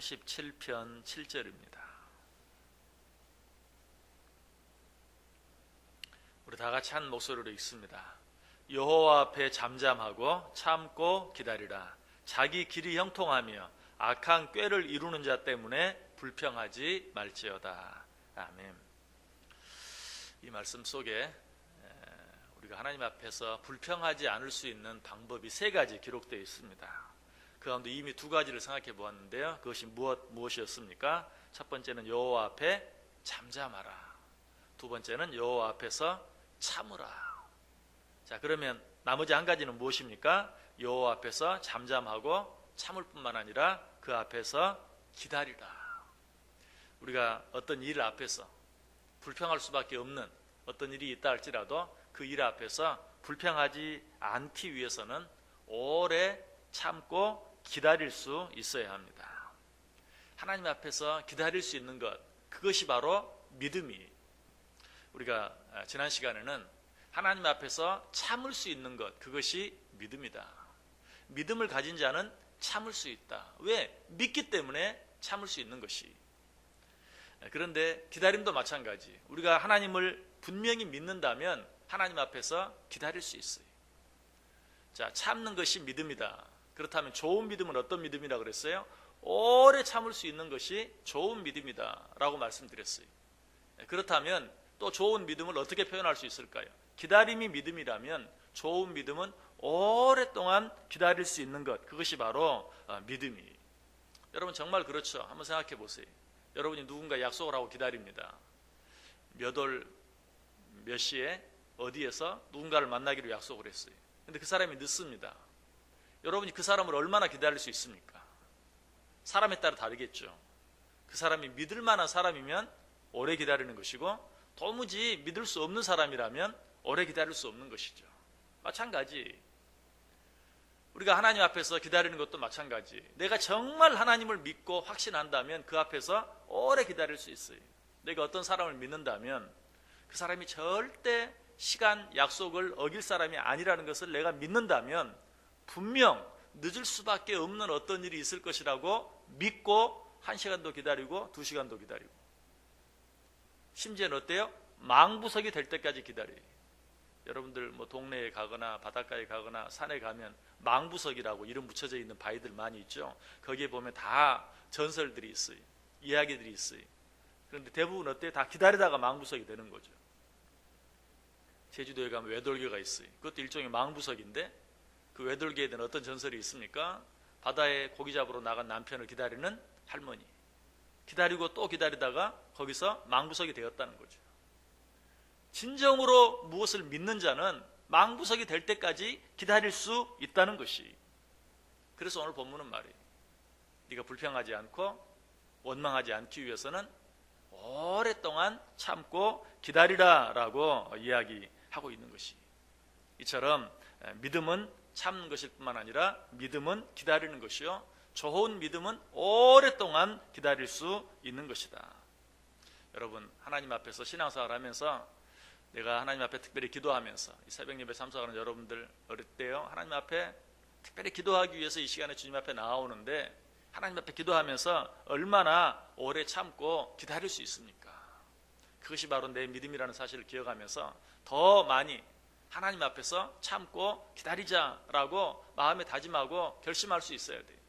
37편 7절입니다. 우리 다 같이 한 목소리로 읽습니다. 여호와 앞에 잠잠하고 참고 기다리라. 자기 길이 형통하며 악한 꾀를 이루는 자 때문에 불평하지 말지어다. 아멘. 이 말씀 속에 우리가 하나님 앞에서 불평하지 않을 수 있는 방법이 세 가지 기록되어 있습니다. 그 가운데 이미 두 가지를 생각해 보았는데요. 그것이 무엇이었습니까? 첫 번째는 여호와 앞에 잠잠하라. 두 번째는 여호와 앞에서 참으라. 자, 그러면 나머지 한 가지는 무엇입니까? 여호와 앞에서 잠잠하고 참을 뿐만 아니라 그 앞에서 기다리라. 우리가 어떤 일 앞에서 불평할 수밖에 없는 어떤 일이 있다 할지라도 그 일 앞에서 불평하지 않기 위해서는 오래 참고 기다릴 수 있어야 합니다. 하나님 앞에서 기다릴 수 있는 것, 그것이 바로 믿음이. 우리가 지난 시간에는 하나님 앞에서 참을 수 있는 것, 그것이 믿음이다. 믿음을 가진 자는 참을 수 있다. 왜? 믿기 때문에 참을 수 있는 것이. 그런데 기다림도 마찬가지. 우리가 하나님을 분명히 믿는다면 하나님 앞에서 기다릴 수 있어요. 자, 참는 것이 믿음이다. 그렇다면 좋은 믿음은 어떤 믿음이라고 그랬어요? 오래 참을 수 있는 것이 좋은 믿음이다 라고 말씀드렸어요. 그렇다면 또 좋은 믿음을 어떻게 표현할 수 있을까요? 기다림이 믿음이라면 좋은 믿음은 오랫동안 기다릴 수 있는 것, 그것이 바로 믿음이. 여러분 정말 그렇죠? 한번 생각해 보세요. 여러분이 누군가 약속을 하고 기다립니다. 몇 월 몇 시에 어디에서 누군가를 만나기로 약속을 했어요. 근데 그 사람이 늦습니다. 여러분이 그 사람을 얼마나 기다릴 수 있습니까? 사람에 따라 다르겠죠. 그 사람이 믿을 만한 사람이면 오래 기다리는 것이고, 도무지 믿을 수 없는 사람이라면 오래 기다릴 수 없는 것이죠. 마찬가지, 우리가 하나님 앞에서 기다리는 것도 마찬가지. 내가 정말 하나님을 믿고 확신한다면 그 앞에서 오래 기다릴 수 있어요. 내가 어떤 사람을 믿는다면 그 사람이 절대 시간 약속을 어길 사람이 아니라는 것을 내가 믿는다면 분명 늦을 수밖에 없는 어떤 일이 있을 것이라고 믿고 1시간도 기다리고 2시간도 기다리고, 심지어는 어때요? 망부석이 될 때까지 기다려요. 여러분들 뭐 동네에 가거나 바닷가에 가거나 산에 가면 망부석이라고 이름 붙여져 있는 바위들 많이 있죠. 거기에 보면 다 전설들이 있어요. 이야기들이 있어요. 그런데 대부분 어때요? 다 기다리다가 망부석이 되는 거죠. 제주도에 가면 외돌개가 있어요. 그것도 일종의 망부석인데, 그 외돌개에 대한 어떤 전설이 있습니까? 바다에 고기 잡으러 나간 남편을 기다리는 할머니. 기다리고 또 기다리다가 거기서 망부석이 되었다는 거죠. 진정으로 무엇을 믿는 자는 망부석이 될 때까지 기다릴 수 있다는 것이. 그래서 오늘 본문은 말이에요. 네가 불평하지 않고 원망하지 않기 위해서는 오랫동안 참고 기다리라 라고 이야기하고 있는 것이. 이처럼 믿음은 참는 것일 뿐만 아니라 믿음은 기다리는 것이요, 좋은 믿음은 오랫동안 기다릴 수 있는 것이다. 여러분, 하나님 앞에서 신앙생활을 하면서, 내가 하나님 앞에 특별히 기도하면서, 이 새벽 예배 참석하는 여러분들 어릴 때요, 하나님 앞에 특별히 기도하기 위해서 이 시간에 주님 앞에 나오는데, 하나님 앞에 기도하면서 얼마나 오래 참고 기다릴 수 있습니까? 그것이 바로 내 믿음이라는 사실을 기억하면서 더 많이 하나님 앞에서 참고 기다리자라고 마음에 다짐하고 결심할 수 있어야 돼요.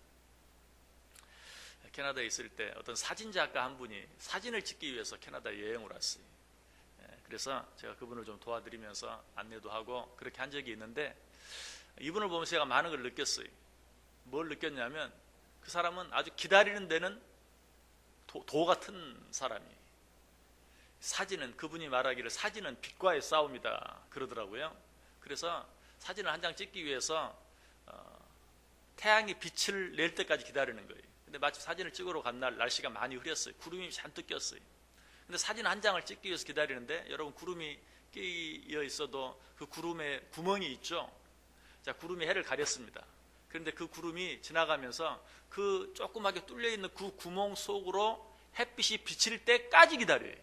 캐나다에 있을 때 어떤 사진작가 한 분이 사진을 찍기 위해서 캐나다에 여행을 왔어요. 그래서 제가 그분을 좀 도와드리면서 안내도 하고 그렇게 한 적이 있는데, 이분을 보면서 제가 많은 걸 느꼈어요. 뭘 느꼈냐면, 그 사람은 아주 기다리는 데는 도 같은 사람이에요. 사진은, 그분이 말하기를 사진은 빛과의 싸움이다 그러더라고요. 그래서 사진을 한 장 찍기 위해서 태양이 빛을 낼 때까지 기다리는 거예요. 근데 마치 사진을 찍으러 간 날 날씨가 많이 흐렸어요. 구름이 잔뜩 꼈어요. 근데 사진 한 장을 찍기 위해서 기다리는데, 여러분 구름이 끼어 있어도 그 구름에 구멍이 있죠. 자, 구름이 해를 가렸습니다. 그런데 그 구름이 지나가면서 그 조그맣게 뚫려 있는 그 구멍 속으로 햇빛이 비칠 때까지 기다려요.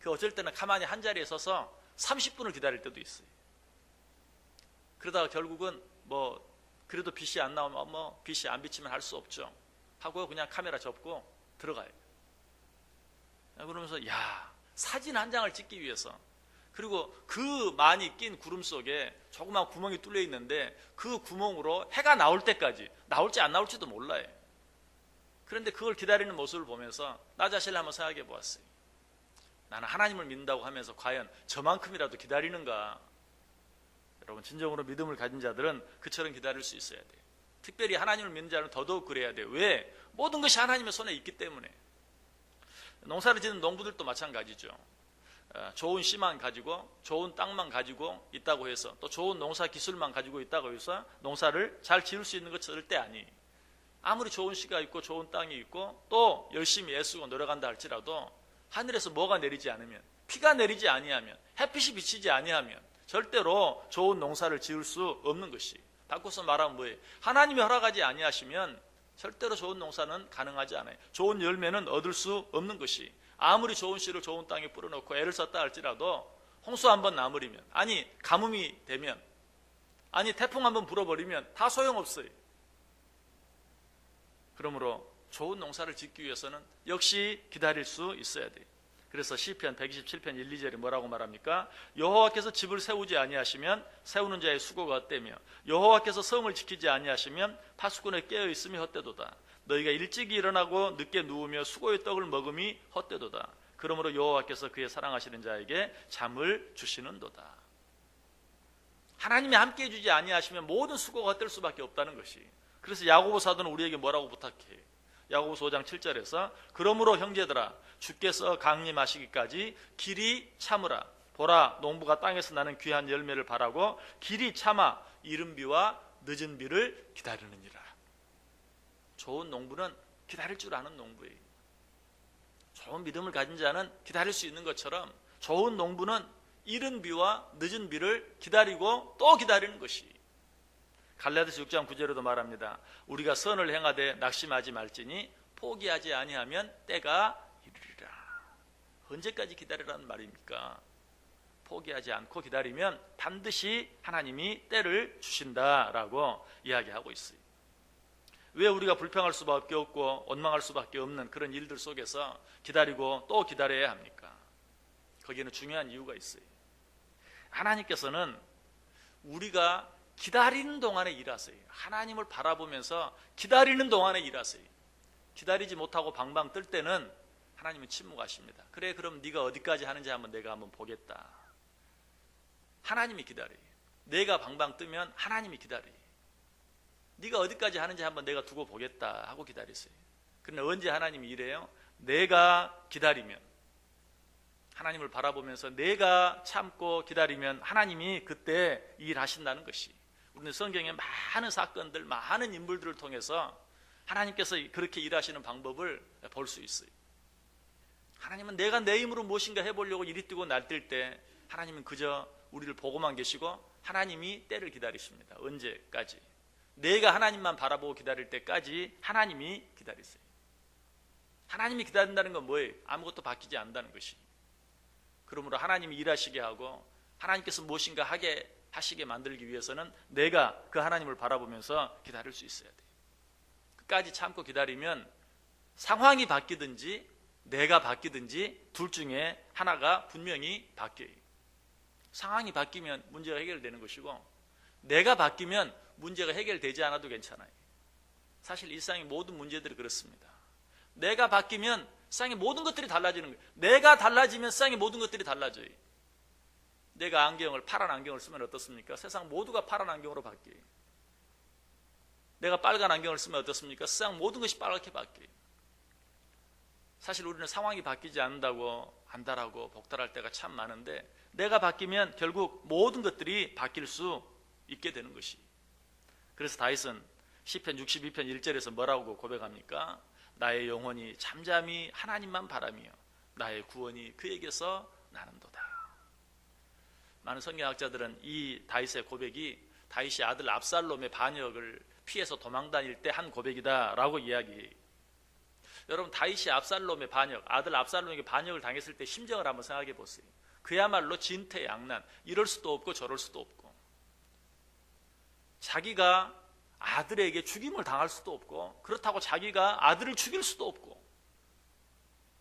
그 어쩔 때는 가만히 한 자리에 서서 30분을 기다릴 때도 있어요. 그러다가 결국은 뭐 그래도 빛이 안 나오면 빛이 안 비치면 할 수 없죠. 하고 그냥 카메라 접고 들어가요. 그러면서 야, 사진 한 장을 찍기 위해서, 그리고 그 많이 낀 구름 속에 조그만 구멍이 뚫려 있는데 그 구멍으로 해가 나올 때까지, 나올지 안 나올지도 몰라요. 그런데 그걸 기다리는 모습을 보면서 나 자신을 한번 생각해 보았어요. 나는 하나님을 믿는다고 하면서 과연 저만큼이라도 기다리는가? 여러분, 진정으로 믿음을 가진 자들은 그처럼 기다릴 수 있어야 돼요. 특별히 하나님을 믿는 자는 더더욱 그래야 돼요. 왜? 모든 것이 하나님의 손에 있기 때문에. 농사를 짓는 농부들도 마찬가지죠. 좋은 씨만 가지고, 좋은 땅만 가지고 있다고 해서, 또 좋은 농사 기술만 가지고 있다고 해서 농사를 잘 지을 수 있는 것 절대 아니에요. 아무리 좋은 씨가 있고 좋은 땅이 있고 또 열심히 애쓰고 노력한다 할지라도 하늘에서 뭐가 내리지 않으면, 비가 내리지 아니하면, 햇빛이 비치지 아니하면 절대로 좋은 농사를 지을 수 없는 것이, 바꿔서 말하면 뭐예요? 하나님이 허락하지 아니하시면 절대로 좋은 농사는 가능하지 않아요. 좋은 열매는 얻을 수 없는 것이, 아무리 좋은 씨를 좋은 땅에 뿌려놓고 애를 썼다 할지라도 홍수 한번 나무리면, 아니 가뭄이 되면, 아니 태풍 한번 불어버리면 다 소용없어요. 그러므로 좋은 농사를 짓기 위해서는 역시 기다릴 수 있어야 돼요. 그래서 시편 127편 1, 2절에 뭐라고 말합니까? 여호와께서 집을 세우지 아니하시면 세우는 자의 수고가 헛되며 여호와께서 성을 지키지 아니하시면 파수꾼에 깨어 있음이 헛되도다. 너희가 일찍이 일어나고 늦게 누우며 수고의 떡을 먹음이 헛되도다. 그러므로 여호와께서 그의 사랑하시는 자에게 잠을 주시는도다. 하나님이 함께해 주지 아니하시면 모든 수고가 헛될 수밖에 없다는 것이. 그래서 야고보 사도는 우리에게 뭐라고 부탁해? 야고보서 5장 7절에서 그러므로 형제들아, 주께서 강림하시기까지 길이 참으라. 보라, 농부가 땅에서 나는 귀한 열매를 바라고 길이 참아 이른 비와 늦은 비를 기다리느니라. 좋은 농부는 기다릴 줄 아는 농부예요. 좋은 믿음을 가진 자는 기다릴 수 있는 것처럼 좋은 농부는 이른 비와 늦은 비를 기다리고 또 기다리는 것이. 갈라디아서 6장 9절에도 말합니다. 우리가 선을 행하되 낙심하지 말지니 포기하지 아니하면 때가 이르리라. 언제까지 기다리라는 말입니까? 포기하지 않고 기다리면 반드시 하나님이 때를 주신다라고 이야기하고 있어요. 왜 우리가 불평할 수밖에 없고 원망할 수밖에 없는 그런 일들 속에서 기다리고 또 기다려야 합니까? 거기에는 중요한 이유가 있어요. 하나님께서는 우리가 기다리는 동안에 일하세요. 하나님을 바라보면서 기다리는 동안에 일하세요. 기다리지 못하고 방방 뜰 때는 하나님은 침묵하십니다. 그래, 그럼 네가 어디까지 하는지 내가 한번 보겠다. 하나님이 기다려요. 내가 방방 뜨면 하나님이 기다려요. 네가 어디까지 하는지 한번 내가 두고 보겠다 하고 기다리세요. 그런데 언제 하나님이 이래요? 내가 기다리면, 하나님을 바라보면서 내가 참고 기다리면 하나님이 그때 일하신다는 것이. 우리는 성경에 많은 사건들, 많은 인물들을 통해서 하나님께서 그렇게 일하시는 방법을 볼 수 있어요. 하나님은 내가 내 힘으로 무엇인가 해보려고 이리 뛰고 날뛸 때 하나님은 그저 우리를 보고만 계시고 하나님이 때를 기다리십니다. 언제까지? 내가 하나님만 바라보고 기다릴 때까지 하나님이 기다리세요. 하나님이 기다린다는 건 뭐예요? 아무것도 바뀌지 않는다는 것이. 그러므로 하나님이 일하시게 하고 하나님께서 무엇인가 하게 하시게 만들기 위해서는 내가 그 하나님을 바라보면서 기다릴 수 있어야 돼요. 끝까지 참고 기다리면 상황이 바뀌든지 내가 바뀌든지 둘 중에 하나가 분명히 바뀌어요. 상황이 바뀌면 문제가 해결되는 것이고 내가 바뀌면 문제가 해결되지 않아도 괜찮아요. 사실 일상의 모든 문제들이 그렇습니다. 내가 바뀌면 세상의 모든 것들이 달라지는 거예요. 내가 달라지면 세상의 모든 것들이 달라져요. 내가 파란 안경을 쓰면 어떻습니까? 세상 모두가 파란 안경으로 바뀌어요. 내가 빨간 안경을 쓰면 어떻습니까? 세상 모든 것이 빨갛게 바뀌어요. 사실 우리는 상황이 바뀌지 않는다고 안달하고 복달할 때가 참 많은데 내가 바뀌면 결국 모든 것들이 바뀔 수 있게 되는 것이. 그래서 다윗은 시편 62편 1절에서 뭐라고 고백합니까? 나의 영혼이 잠잠히 하나님만 바라며 나의 구원이 그에게서 나는도다. 많은 성경학자들은 이 다윗의 고백이 다윗이 아들 압살롬의 반역을 피해서 도망다닐 때 한 고백이다라고 이야기해요. 여러분, 다윗이 압살롬의 반역, 아들 압살롬에게 반역을 당했을 때 심정을 한번 생각해 보세요. 그야말로 진퇴양난, 이럴 수도 없고 저럴 수도 없고 자기가 아들에게 죽임을 당할 수도 없고, 그렇다고 자기가 아들을 죽일 수도 없고,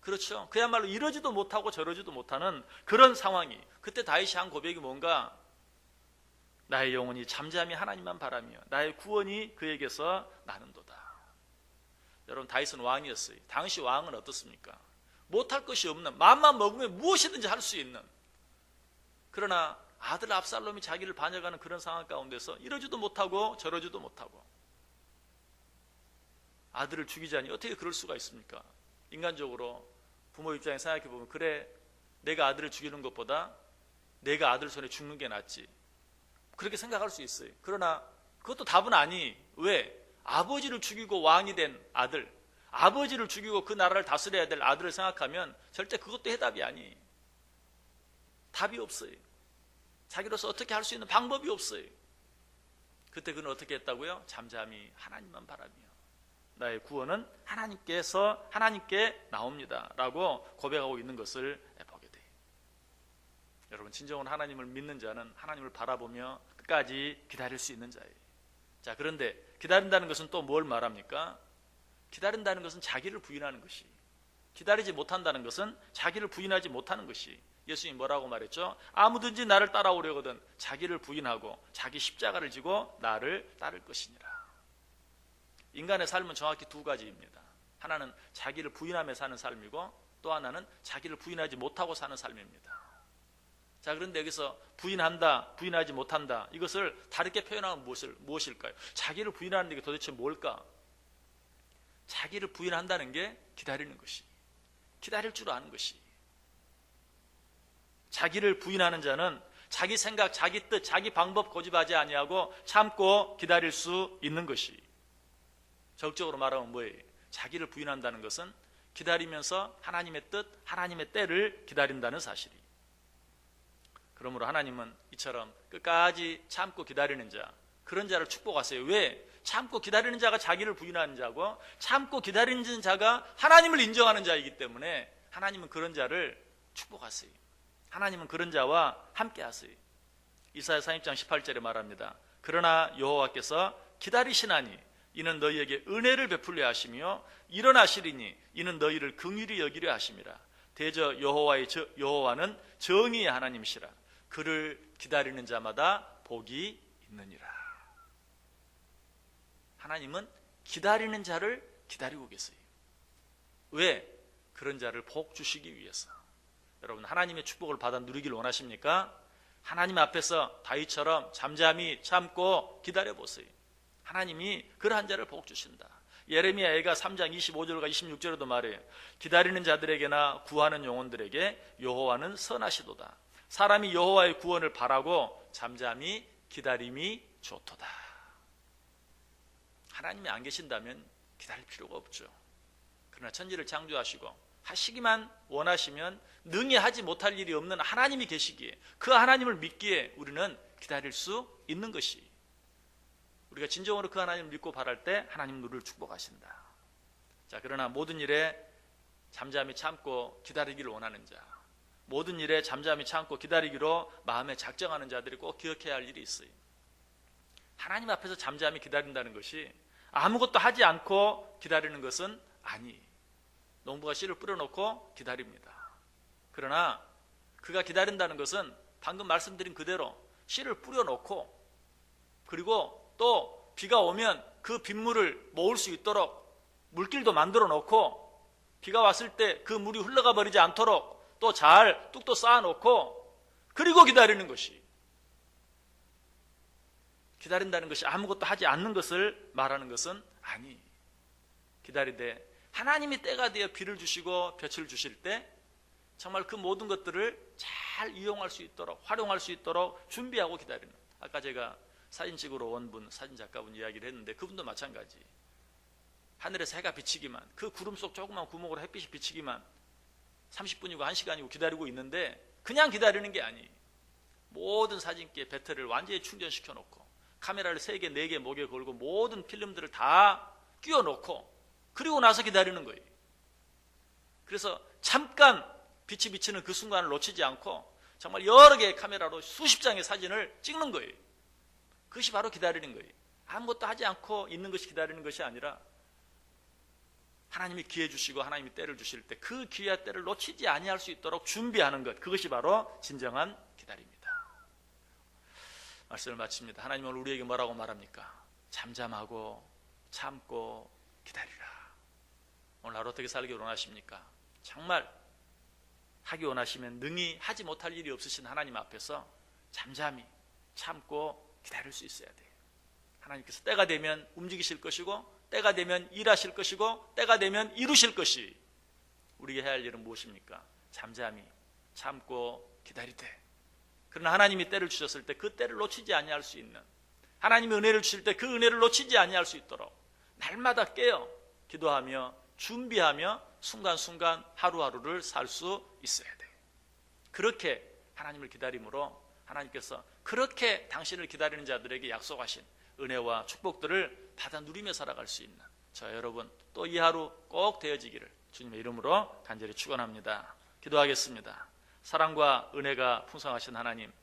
그렇죠. 그야말로 이러지도 못하고 저러지도 못하는 그런 상황이, 그때 다윗이 한 고백이 뭔가, 나의 영혼이 잠잠히 하나님만 바라며 나의 구원이 그에게서 나는도다. 여러분, 다윗은 왕이었어요. 당시 왕은 어떻습니까? 못할 것이 없는, 마음만 먹으면 무엇이든지 할 수 있는, 그러나 아들 압살롬이 자기를 반역하는 그런 상황 가운데서 이러지도 못하고 저러지도 못하고, 아들을 죽이자니 어떻게 그럴 수가 있습니까? 인간적으로 부모 입장에 생각해 보면, 그래, 내가 아들을 죽이는 것보다 내가 아들 손에 죽는 게 낫지, 그렇게 생각할 수 있어요. 그러나 그것도 답은 아니. 왜? 아버지를 죽이고 왕이 된 아들, 아버지를 죽이고 그 나라를 다스려야 될 아들을 생각하면 절대 그것도 해답이 아니. 답이 없어요. 자기로서 어떻게 할 수 있는 방법이 없어요. 그때 그는 어떻게 했다고요? 잠잠히 하나님만 바라며 나의 구원은 하나님께 나옵니다 라고 고백하고 있는 것을 보게 돼요. 여러분, 진정한 하나님을 믿는 자는 하나님을 바라보며 끝까지 기다릴 수 있는 자예요. 자, 그런데 기다린다는 것은 또 뭘 말합니까? 기다린다는 것은 자기를 부인하는 것이, 기다리지 못한다는 것은 자기를 부인하지 못하는 것이, 예수님이 뭐라고 말했죠? 아무든지 나를 따라오려거든 자기를 부인하고 자기 십자가를 지고 나를 따를 것이니라. 인간의 삶은 정확히 두 가지입니다. 하나는 자기를 부인하며 사는 삶이고, 또 하나는 자기를 부인하지 못하고 사는 삶입니다. 자, 그런데 여기서 부인한다, 부인하지 못한다, 이것을 다르게 표현하면 무엇일까요? 자기를 부인하는 게 도대체 뭘까? 자기를 부인한다는 게 기다리는 것이, 기다릴 줄 아는 것이. 자기를 부인하는 자는 자기 생각, 자기 뜻, 자기 방법 고집하지 아니하고 참고 기다릴 수 있는 것이. 적극적으로 말하면 뭐예요? 자기를 부인한다는 것은 기다리면서 하나님의 뜻, 하나님의 때를 기다린다는 사실이. 그러므로 하나님은 이처럼 끝까지 참고 기다리는 자, 그런 자를 축복하세요. 왜? 참고 기다리는 자가 자기를 부인하는 자고, 참고 기다리는 자가 하나님을 인정하는 자이기 때문에 하나님은 그런 자를 축복하세요. 하나님은 그런 자와 함께 하세요. 이사야 40장 18절에 말합니다. 그러나 여호와께서 기다리시나니 이는 너희에게 은혜를 베풀려 하시며 일어나시리니 이는 너희를 긍휼히 여기려 하심이라. 대저 여호와는 정의의 하나님이시라. 그를 기다리는 자마다 복이 있느니라. 하나님은 기다리는 자를 기다리고 계세요. 왜? 그런 자를 복 주시기 위해서. 여러분, 하나님의 축복을 받아 누리길 원하십니까? 하나님 앞에서 다윗처럼 잠잠히 참고 기다려보세요. 하나님이 그러한 자를 복 주신다. 예레미야가 3장 25절과 26절에도 말해요. 기다리는 자들에게나 구하는 영혼들에게 여호와는 선하시도다. 사람이 여호와의 구원을 바라고 잠잠히 기다림이 좋도다. 하나님이 안 계신다면 기다릴 필요가 없죠. 그러나 천지를 창조하시고 하시기만 원하시면 능히 하지 못할 일이 없는 하나님이 계시기에, 그 하나님을 믿기에 우리는 기다릴 수 있는 것이, 우리가 진정으로 그 하나님을 믿고 바랄 때 하나님 우리를 축복하신다. 자, 그러나 모든 일에 잠잠히 참고 기다리기를 원하는 자, 모든 일에 잠잠히 참고 기다리기로 마음에 작정하는 자들이 꼭 기억해야 할 일이 있어요. 하나님 앞에서 잠잠히 기다린다는 것이 아무것도 하지 않고 기다리는 것은 아니에요. 농부가 씨를 뿌려놓고 기다립니다. 그러나 그가 기다린다는 것은 방금 말씀드린 그대로 씨를 뿌려놓고, 그리고 또 비가 오면 그 빗물을 모을 수 있도록 물길도 만들어 놓고, 비가 왔을 때 그 물이 흘러가 버리지 않도록 또 잘 뚝도 쌓아 놓고, 그리고 기다리는 것이, 기다린다는 것이 아무것도 하지 않는 것을 말하는 것은 아니. 기다리되 하나님이 때가 되어 비를 주시고 볕을 주실 때 정말 그 모든 것들을 잘 이용할 수 있도록, 활용할 수 있도록 준비하고 기다리는. 아까 제가 사진 찍으러 온 분, 사진 작가분 이야기를 했는데 그분도 마찬가지. 하늘에서 해가 비치기만, 그 구름 속 조그만 구멍으로 햇빛이 비치기만 30분이고 1시간이고 기다리고 있는데, 그냥 기다리는 게 아니에요. 모든 사진기에 배터리를 완전히 충전시켜 놓고, 카메라를 3개, 4개 목에 걸고 모든 필름들을 다 끼워 놓고, 그리고 나서 기다리는 거예요. 그래서 잠깐 빛이 비치는 그 순간을 놓치지 않고 정말 여러 개의 카메라로 수십 장의 사진을 찍는 거예요. 그것이 바로 기다리는 거예요. 아무것도 하지 않고 있는 것이 기다리는 것이 아니라 하나님이 기회 주시고 하나님이 때를 주실 때 그 기회와 때를 놓치지 아니할 수 있도록 준비하는 것, 그것이 바로 진정한 기다림입니다. 말씀을 마칩니다. 하나님은 오늘 우리에게 뭐라고 말합니까? 잠잠하고 참고 기다리라. 오늘 하루 어떻게 살기 원하십니까? 정말 하기 원하시면 능히 하지 못할 일이 없으신 하나님 앞에서 잠잠히 참고 기다릴 수 있어야 돼요. 하나님께서 때가 되면 움직이실 것이고 때가 되면 일하실 것이고 때가 되면 이루실 것이, 우리가 해야 할 일은 무엇입니까? 잠잠히 참고 기다리되, 그러나 하나님이 때를 주셨을 때 그 때를 놓치지 아니할 수 있는, 하나님이 은혜를 주실 때 그 은혜를 놓치지 아니할 수 있도록 날마다 깨어 기도하며 준비하며 순간순간 하루하루를 살 수 있어야 돼요. 그렇게 하나님을 기다림으로 하나님께서 그렇게 당신을 기다리는 자들에게 약속하신 은혜와 축복들을 받아 누리며 살아갈 수 있는 저 여러분 또 이 하루 꼭 되어지기를 주님의 이름으로 간절히 축원합니다. 기도하겠습니다. 사랑과 은혜가 풍성하신 하나님,